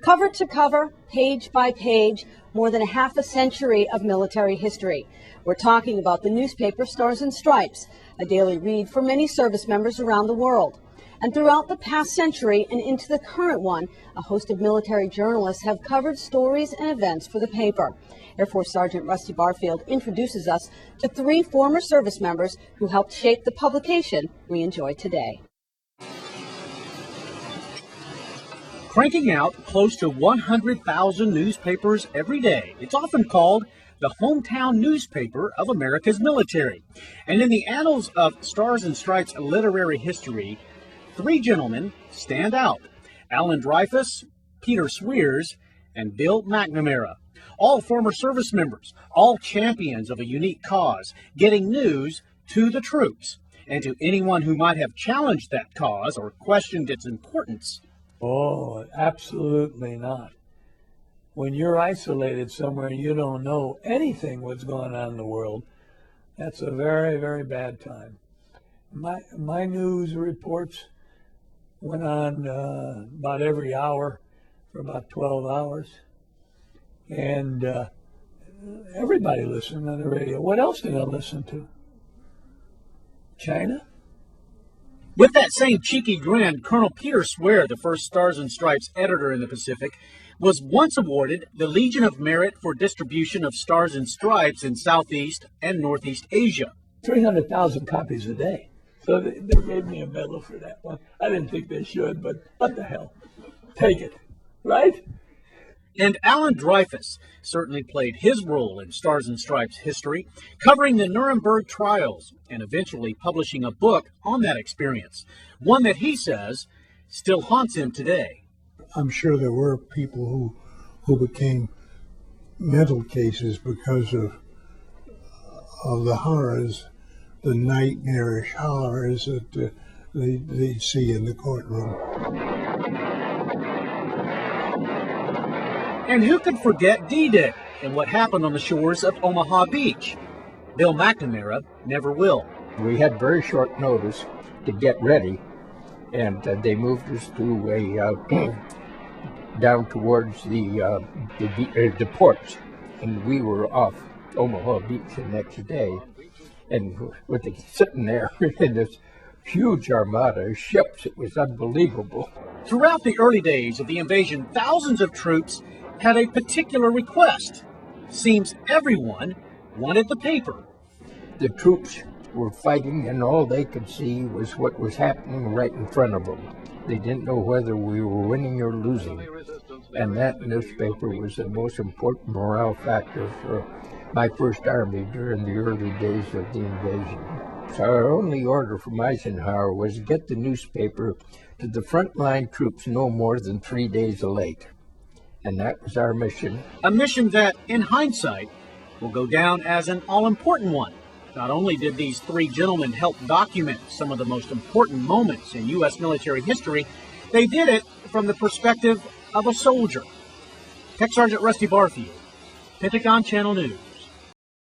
Cover to cover, page by page, more than a half a century of military history. We're talking about the newspaper Stars and Stripes, a daily read for many service members around the world. And throughout the past century and into the current one, a host of military journalists have covered stories and events for the paper. Air Force Sergeant Rusty Barfield introduces us to three former service members who helped shape the publication we enjoy today. Cranking out close to 100,000 newspapers every day, it's often called the hometown newspaper of America's military. And in the annals of Stars and Stripes literary history, three gentlemen stand out: Alan Dreyfus, Peter Swears, and Bill McNamara. All former service members, all champions of a unique cause, getting news to the troops and to anyone who might have challenged that cause or questioned its importance. Oh, absolutely not. When you're isolated somewhere and you don't know anything what's going on in the world, that's a very, very bad time. My news reports went on about every hour for about 12 hours. And everybody listened to the radio. What else did I listen to? China? With that same cheeky grin, Colonel Peter Swear, the first Stars and Stripes editor in the Pacific, was once awarded the Legion of Merit for distribution of Stars and Stripes in Southeast and Northeast Asia. 300,000 copies a day. So they gave me a medal for that one. I didn't think they should, but what the hell? Take it, right? And Alan Dreyfus certainly played his role in Stars and Stripes history, covering the Nuremberg trials and eventually publishing a book on that experience, one that he says still haunts him today. I'm sure there were people who became mental cases because of the horrors, the nightmarish horrors that they see in the courtroom. And who could forget D-Day and what happened on the shores of Omaha Beach? Bill McNamara never will. We had very short notice to get ready, and they moved us to a down towards the ports, and we were off Omaha Beach the next day, and with sitting there in this huge armada of ships, it was unbelievable. Throughout the early days of the invasion, thousands of troops had a particular request. Seems everyone wanted the paper. The troops were fighting, and all they could see was what was happening right in front of them. They didn't know whether we were winning or losing. And that newspaper was the most important morale factor for my first army during the early days of the invasion. So our only order from Eisenhower was to get the newspaper to the frontline troops no more than 3 days late. And that was our mission. A mission that, in hindsight, will go down as an all-important one. Not only did these three gentlemen help document some of the most important moments in U.S. military history, they did it from the perspective of a soldier. Tech Sergeant Rusty Barfield, Pentagon Channel News.